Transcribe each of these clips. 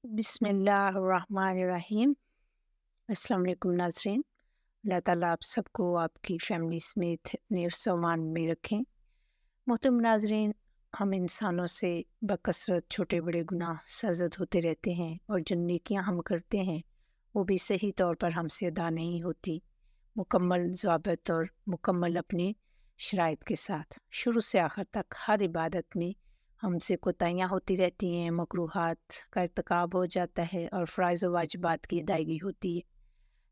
بسم اللہ الرحمن الرحیم۔ السلام علیکم ناظرین۔ اللہ تعالیٰ آپ سب کو آپ کی فیملی سمیت اپنے حفظ و امان میں رکھیں۔ محترم ناظرین، ہم انسانوں سے بکثرت چھوٹے بڑے گناہ سرزد ہوتے رہتے ہیں، اور جو نیکیاں ہم کرتے ہیں وہ بھی صحیح طور پر ہم سے ادا نہیں ہوتی، مکمل ضوابط اور مکمل اپنے شرائط کے ساتھ۔ شروع سے آخر تک ہر عبادت میں ہم سے کوتاہیاں ہوتی رہتی ہیں، مکروہات کا ارتکاب ہو جاتا ہے، اور فرائض و واجبات کی ادائیگی ہوتی ہے،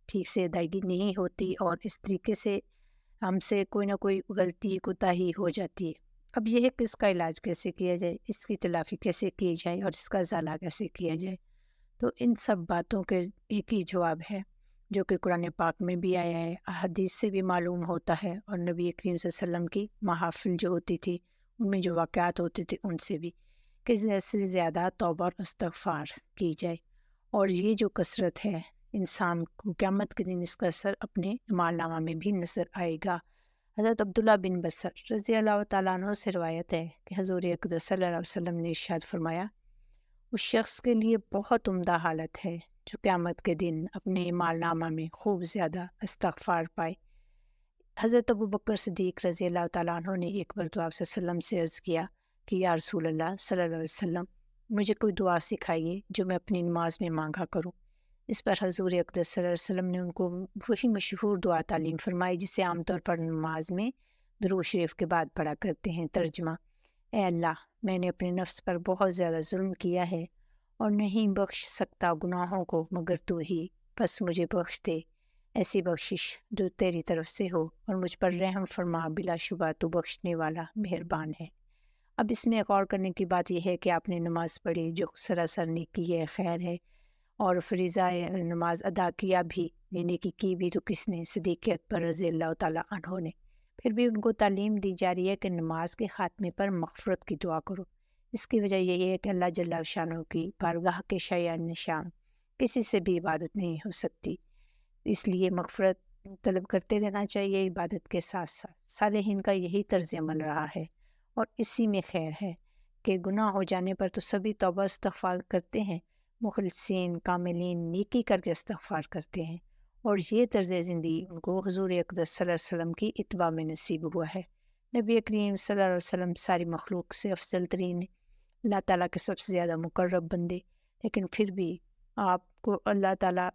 ٹھیک سے ادائیگی نہیں ہوتی، اور اس طریقے سے ہم سے کوئی نہ کوئی غلطی کوتاہی ہو جاتی ہے۔ اب یہ ہے کہ اس کا علاج کیسے کیا جائے، اس کی تلافی کیسے کی جائے، اور اس کا ازالہ کیسے کیا جائے۔ تو ان سب باتوں کے ایک ہی جواب ہے، جو کہ قرآن پاک میں بھی آیا ہے، احادیث سے بھی معلوم ہوتا ہے، اور نبی کریم صلی اللہ علیہ وسلم کی محافل جو ہوتی تھی ان میں جو واقعات ہوتے تھے ان سے بھی، کہ زیادہ سے زیادہ توبہ اور استغفار کی جائے۔ اور یہ جو کثرت ہے، انسان کو قیامت کے دن اس کا اثر اپنے اعمال نامہ میں بھی نظر آئے گا۔ حضرت عبداللہ بن بصر رضی اللہ تعالیٰ عنہ سے روایت ہے کہ حضور اقدس صلی اللہ علیہ وسلم نے ارشاد فرمایا، اس شخص کے لیے بہت عمدہ حالت ہے جو قیامت کے دن اپنے اعمال نامہ میں خوب زیادہ استغفار پائے۔ حضرت ابو بکر صدیق رضی اللہ تعالیٰ عنہ نے ایک بار آپ صلی اللہ علیہ وسلم سے عرض کیا کہ یا رسول اللہ صلی اللہ علیہ وسلم، مجھے کوئی دعا سکھائیے جو میں اپنی نماز میں مانگا کروں۔ اس پر حضور اقدس صلی اللہ علیہ وسلم نے ان کو وہی مشہور دعا تعلیم فرمائی جسے عام طور پر نماز میں درود شریف کے بعد پڑھا کرتے ہیں۔ ترجمہ: اے اللہ، میں نے اپنے نفس پر بہت زیادہ ظلم کیا ہے اور نہیں بخش سکتا گناہوں کو مگر تو ہی، بس مجھے بخش دے، ایسی بخشش جو تیری طرف سے ہو، اور مجھ پر رحم فرما، بلا شبہ تو بخشنے والا مہربان ہے۔ اب اس میں غور کرنے کی بات یہ ہے کہ آپ نے نماز پڑھی جو سراسر نیکی ہے، خیر ہے، اور فریضہ نماز ادا کیا بھی، یہ نیکی کی بھی تو کس نے؟ صدیق اکبر رضی اللہ تعالیٰ عنہ نے۔ پھر بھی ان کو تعلیم دی جا رہی ہے کہ نماز کے خاتمے پر مغفرت کی دعا کرو۔ اس کی وجہ یہی ہے کہ اللہ جل شانہ کی بارگاہ کے شایع نشان کسی سے بھی عبادت نہیں ہو سکتی، اس لیے مغفرت طلب کرتے رہنا چاہیے عبادت کے ساتھ ساتھ۔ صالحین کا یہی طرز عمل رہا ہے، اور اسی میں خیر ہے کہ گناہ ہو جانے پر تو سبھی توبہ استغفار کرتے ہیں، مخلصین کاملین نیکی کر کے استغفار کرتے ہیں، اور یہ طرز زندگی ان کو حضور اقدس صلی اللہ علیہ وسلم کی اتباع میں نصیب ہوا ہے۔ نبی کریم صلی اللہ علیہ وسلم ساری مخلوق سے افضل ترین، اللہ تعالیٰ کے سب سے زیادہ مقرب بندے، لیکن پھر بھی آپ کو اللہ تعالیٰ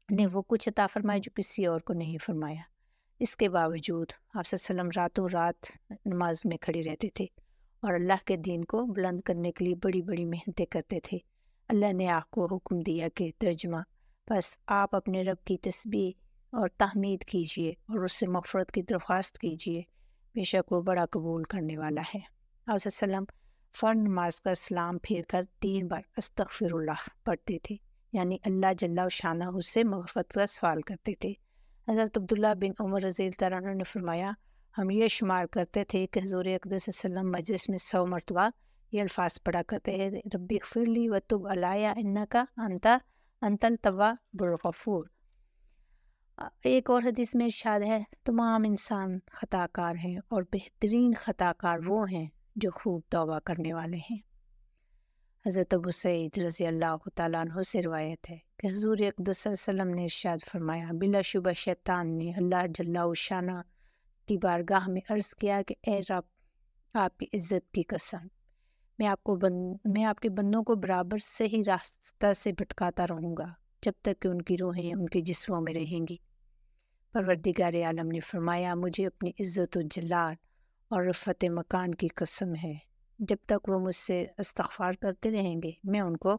نے وہ کچھ عطا فرمایا جو کسی اور کو نہیں فرمایا۔ اس کے باوجود آپ صلی اللہ علیہ وسلم راتوں رات نماز میں کھڑے رہتے تھے، اور اللہ کے دین کو بلند کرنے کے لیے بڑی بڑی محنتیں کرتے تھے۔ اللہ نے آپ کو حکم دیا کہ ترجمہ: بس آپ اپنے رب کی تسبیح اور تحمید کیجئے اور اس سے مغفرت کی درخواست کیجئے، بے شک وہ بڑا قبول کرنے والا ہے۔ آپ صلی اللہ علیہ وسلم فرض نماز کا سلام پھیر کر 3 بار استغفر اللہ پڑھتے تھے، یعنی اللہ جل شانہ اس سے مغفرت کا سوال کرتے تھے۔ حضرت عبداللہ بن عمر رضی اللہ عنہ نے فرمایا، ہم یہ شمار کرتے تھے کہ حضور اقدس صلی اللہ علیہ وسلم مجلس میں 100 مرتبہ یہ الفاظ پڑھا کرتے ہیں، ربی اغفر لی وتب علی انک انت التواب الغفور۔ ایک اور حدیث میں ارشاد ہے، تمام انسان خطا کار ہیں، اور بہترین خطا کار وہ ہیں جو خوب توبہ کرنے والے ہیں۔ حضرت ابو سعید رضی اللہ تعالیٰ عنہ سے روایت ہے کہ حضور اقدس صلی اللہ علیہ وسلم نے ارشاد فرمایا، بلا شبہ شیطان نے اللہ جل شانہ کی بارگاہ میں عرض کیا کہ اے رب، آپ کی عزت کی قسم، میں آپ کے بندوں کو برابر صحیح راستہ سے بھٹکاتا رہوں گا جب تک کہ ان کی روحیں ان کے جسموں میں رہیں گی۔ پروردگار عالم نے فرمایا، مجھے اپنی عزت و جلال اور رفعت مکان کی قسم ہے، جب تک وہ مجھ سے استغفار کرتے رہیں گے میں ان کو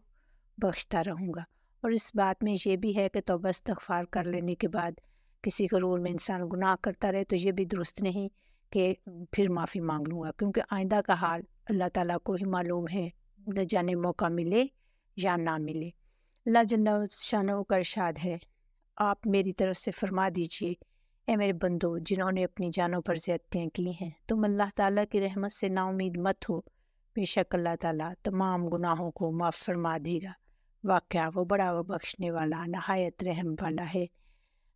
بخشتا رہوں گا۔ اور اس بات میں یہ بھی ہے کہ توبہ استغفار کر لینے کے بعد کسی غرور میں انسان گناہ کرتا رہے تو یہ بھی درست نہیں کہ پھر معافی مانگ لوں گا، کیونکہ آئندہ کا حال اللہ تعالیٰ کو ہی معلوم ہے، نہ جانے موقع ملے یا نہ ملے۔ اللہ جل شانہ کا ارشاد ہے، آپ میری طرف سے فرما دیجئے، اے میرے بندو جنہوں نے اپنی جانوں پر زیادتیاں کی ہیں، تم اللہ تعالیٰ کی رحمت سے نا امید مت ہو، بے شک اللہ تعالیٰ تمام گناہوں کو معاف فرما دے گا، واقعہ وہ بڑا و بخشنے والا نہایت رحم والا ہے۔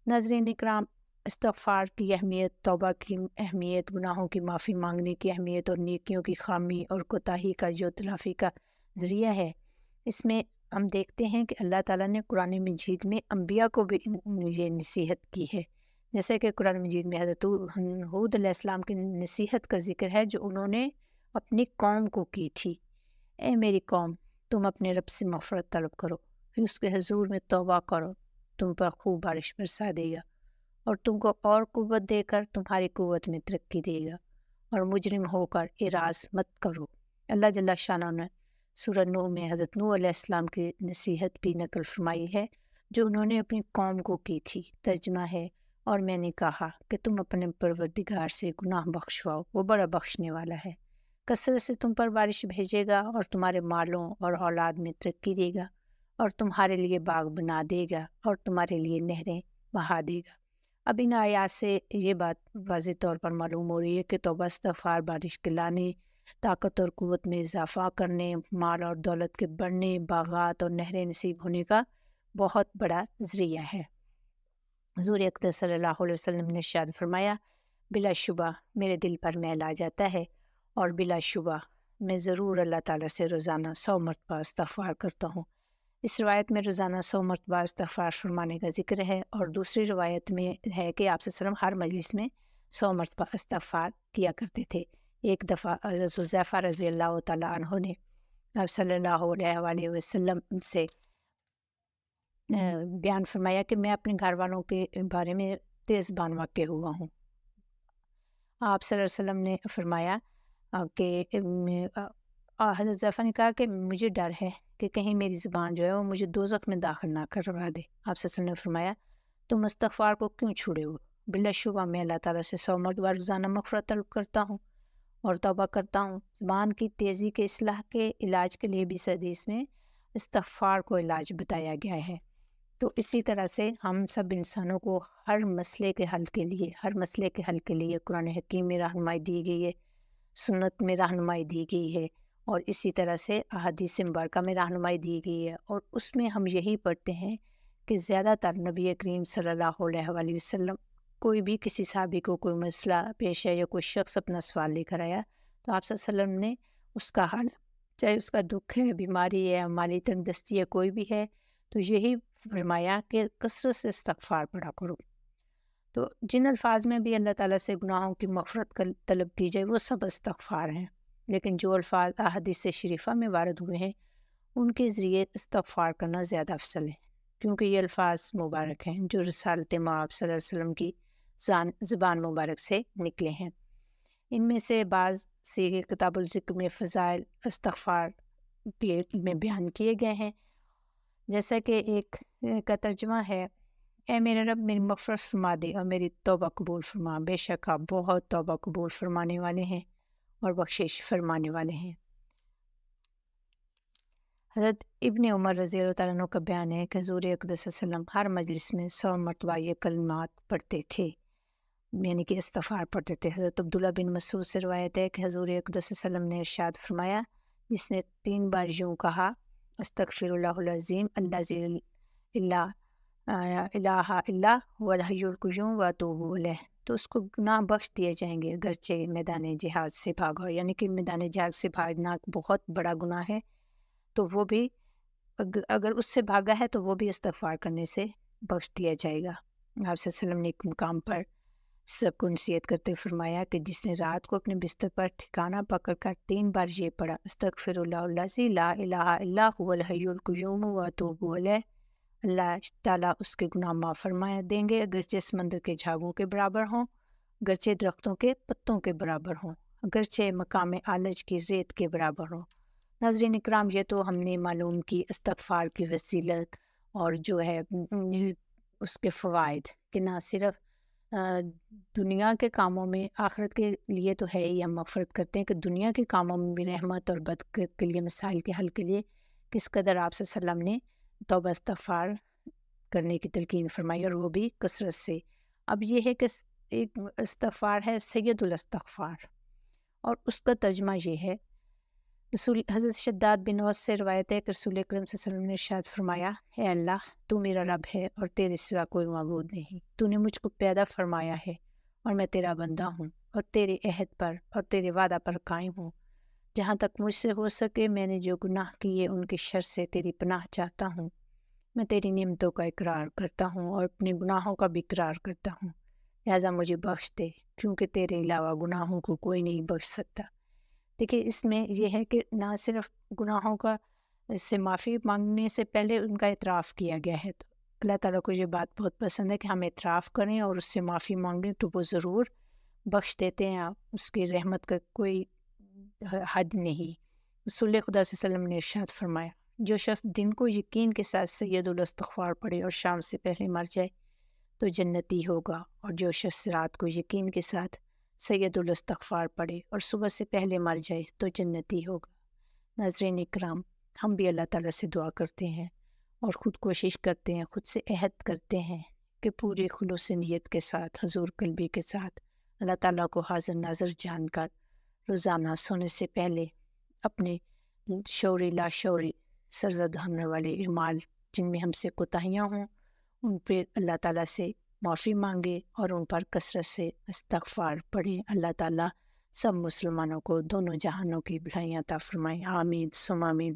ناظرین اکرام، استغفار کی اہمیت، توبہ کی اہمیت، گناہوں کی معافی مانگنے کی اہمیت، اور نیکیوں کی خامی اور کوتاہی کا جو تلافی کا ذریعہ ہے، اس میں ہم دیکھتے ہیں کہ اللہ تعالیٰ نے قرآن مجید میں انبیاء کو بھی یہ نصیحت کی ہے، جیسے کہ قرآن مجید میں حضرت ہود علیہ السلام کی نصیحت کا ذکر ہے جو انہوں نے اپنی قوم کو کی تھی۔ اے میری قوم، تم اپنے رب سے مغفرت طلب کرو، پھر اس کے حضور میں توبہ کرو، تم پر خوب بارش برسا دے گا اور تم کو اور قوت دے کر تمہاری قوت میں ترقی دے گا، اور مجرم ہو کر اعراض مت کرو۔ اللہ جل شانہ نے سورہ نوح میں حضرت نوح علیہ السلام کی نصیحت بھی نقل فرمائی ہے جو انہوں نے اپنی قوم کو کی تھی۔ ترجمہ ہے، اور میں نے کہا کہ تم اپنے پروردگار سے گناہ بخشواؤ، وہ بڑا بخشنے والا ہے، کثرت سے تم پر بارش بھیجے گا اور تمہارے مالوں اور اولاد میں ترقی دے گا، اور تمہارے لیے باغ بنا دے گا اور تمہارے لیے نہریں بہا دے گا۔ اب ان آیات سے یہ بات واضح طور پر معلوم ہو رہی ہے کہ توبہ استغفار بارش کے لانے، طاقت اور قوت میں اضافہ کرنے، مال اور دولت کے بڑھنے، باغات اور نہریں نصیب ہونے کا بہت بڑا ذریعہ ہے۔ حضور اقدس صلی اللہ علیہ وسلم نے ارشاد فرمایا، بلا شبہ میرے دل پر میل آ جاتا ہے اور بلا شبہ میں ضرور اللہ تعالیٰ سے روزانہ 100 مرتبہ استغفار کرتا ہوں۔ اس روایت میں روزانہ 100 مرتبہ استغفار فرمانے کا ذکر ہے، اور دوسری روایت میں ہے کہ آپ صلی اللہ علیہ وسلم ہر مجلس میں 100 مرتبہ استغفار کیا کرتے تھے۔ ایک دفعہ حضرت حذیفہ رضی اللہ تعالیٰ عنہ نے آپ صلی اللہ علیہ وآلہ وسلم سے بیان فرمایا کہ میں اپنے گھر والوں کے بارے میں تیز زبان واقع ہوا ہوں۔ آپ صلی اللہ علیہ وسلم نے فرمایا کہ حضرت حذیفہ نے کہا کہ مجھے ڈر ہے کہ کہیں میری زبان جو ہے وہ مجھے دوزخ میں داخل نہ کروا دے۔ آپ صلی اللہ علیہ وسلم نے فرمایا، تم استغفار کو کیوں چھوڑے ہو؟ بلا شبہ میں اللہ تعالیٰ سے 100 مرتبہ روزانہ مغفرت طلب کرتا ہوں اور توبہ کرتا ہوں۔ زبان کی تیزی کے اصلاح کے علاج کے لیے بھی اس حدیث میں استغفار کو علاج بتایا گیا ہے۔ تو اسی طرح سے ہم سب انسانوں کو ہر مسئلے کے حل کے لیے قرآن حکیم میں رہنمائی دی گئی ہے، سنت میں رہنمائی دی گئی ہے، اور اسی طرح سے احادیث مبارکہ میں رہنمائی دی گئی ہے، اور اس میں ہم یہی پڑھتے ہیں کہ زیادہ تر نبی کریم صلی اللہ علیہ وآلہ وسلم کوئی بھی کسی صحابی کو کوئی مسئلہ پیش ہے یا کوئی شخص اپنا سوال لے کر آیا تو آپ صلی اللہ علیہ وسلم نے اس کا حل، چاہے اس کا دکھ ہے، بیماری ہے، مالی تنگدستی ہے، کوئی بھی ہے، تو یہی فرمایا کہ کثرت سے استغفار پڑھا کرو۔ تو جن الفاظ میں بھی اللہ تعالیٰ سے گناہوں کی مغفرت طلب کی جائے وہ سب استغفار ہیں، لیکن جو الفاظ احادیث شریفہ میں وارد ہوئے ہیں ان کے ذریعے استغفار کرنا زیادہ افضل ہے، کیونکہ یہ الفاظ مبارک ہیں جو رسالت مآب صلی اللہ علیہ وسلم کی زبان مبارک سے نکلے ہیں۔ ان میں سے بعض سے کتاب الذکر میں فضائل استغفار میں بیان کیے گئے ہیں، جیسا کہ ایک کا ترجمہ ہے، اے میرے رب میری مغفرت فرما دے اور میری توبہ قبول فرما، بے شک آپ بہت توبہ قبول فرمانے والے ہیں اور بخشش فرمانے والے ہیں۔ حضرت ابن عمر رضی اللہ تعالیٰ عنہ کا بیان ہے کہ حضور اقدس صلی اللہ علیہ وسلم ہر مجلس میں 100 مرتبہ یہ کلمات پڑھتے تھے، یعنی کہ استغفار پڑھتے تھے۔ حضرت عبداللہ بن مسعود سے روایت ہے کہ حضور اقدس صلی اللہ علیہ وسلم نے ارشاد فرمایا، جس نے 3 بار یوں کہا، استغفر اللہ العظیم الذی لا الہ الا هو الحی القیوم واتوب الیہ، تو اس کو گناہ بخش دیے جائیں گے اگرچہ میدان جہاد سے بھاگا ہو، یعنی کہ میدان جہاد سے بھاگنا بہت بڑا گناہ ہے، تو وہ بھی اگر اس سے بھاگا ہے تو وہ بھی استغفار کرنے سے بخش دیا جائے گا۔ آپ صلی اللہ علیہ وسلم نے ایک مقام پر سب کو نصیحت کرتے فرمایا کہ جس نے رات کو اپنے بستر پر ٹھکانہ پکڑ کر 3 بار یہ پڑھا، استغفر اللہ الذی لا الہ الا هو الحی القیوم واتوب الیہ، اللہ تعالیٰ اس کے گناہ معاف فرما دیں گے، اگرچہ سمندر کے جھاگوں کے برابر ہوں، اگرچہ درختوں کے پتوں کے برابر ہوں، اگرچہ مقام عالج کی ریت کے برابر ہوں۔ ناظرین اکرام، یہ تو ہم نے معلوم کی استغفار کی فضیلت اور جو ہے اس کے فوائد، کہ نہ صرف دنیا کے کاموں میں، آخرت کے لیے تو ہے ہی، ہم مغفرت کرتے ہیں کہ دنیا کے کاموں میں بھی رحمت اور برکت کے لیے، مسائل کے حل کے لیے کس قدر آپ صلی اللہ علیہ وسلم نے توبہ استغفار کرنے کی تلقین فرمائی، اور وہ بھی کثرت سے۔ اب یہ ہے کہ ایک استغفار ہے سید الاستغفار، اور اس کا ترجمہ یہ ہے، حضرت شداد بن اوس سے روایت ہے کہ رسول اکرم صلی اللہ علیہ وسلم نے ارشاد فرمایا، اے اللہ تو میرا رب ہے اور تیرے سوا کوئی معبود نہیں، تو نے مجھ کو پیدا فرمایا ہے اور میں تیرا بندہ ہوں اور تیرے عہد پر اور تیرے وعدہ پر قائم ہوں، جہاں تک مجھ سے ہو سکے میں نے جو گناہ کیے ان کے شر سے تیری پناہ چاہتا ہوں۔ میں تیری نعمتوں کا اقرار کرتا ہوں اور اپنے گناہوں کا بھی اقرار کرتا ہوں، لہٰذا مجھے بخش دے، کیونکہ تیرے علاوہ گناہوں کو کوئی نہیں بخش سکتا۔ دیکھیے اس میں یہ ہے کہ نہ صرف گناہوں کا سے معافی مانگنے سے پہلے ان کا اعتراف کیا گیا ہے، تو اللہ تعالیٰ کو یہ بات بہت پسند ہے کہ ہم اعتراف کریں اور اس سے معافی مانگیں تو وہ ضرور بخش دیتے ہیں۔ اس کی رحمت کا کوئی حد نہیں۔ رسول خدا صلی اللہ علیہ وسلم نے ارشاد فرمایا، جو شخص دن کو یقین کے ساتھ سید الاستغفار پڑھے اور شام سے پہلے مر جائے تو جنتی ہوگا، اور جو شخص رات کو یقین کے ساتھ سید الاستغفار پڑھے اور صبح سے پہلے مر جائے تو جنتی ہوگا۔ ناظرین اکرام، ہم بھی اللہ تعالیٰ سے دعا کرتے ہیں اور خود کوشش کرتے ہیں، خود سے عہد کرتے ہیں کہ پورے خلوص نیت کے ساتھ، حضور قلبی کے ساتھ اللہ تعالیٰ کو حاضر ناظر جان کر روزانہ سونے سے پہلے اپنے شعوری لاشعوری سرزد ہونے والے اعمال جن میں ہم سے کوتاہیاں ہوں ان پہ اللہ تعالیٰ سے معافی مانگے اور ان پر کثرت سے استغفار پڑھیں۔ اللہ تعالیٰ سب مسلمانوں کو دونوں جہانوں کی بھلائیاں عطا فرمائیں، آمین ثم آمین۔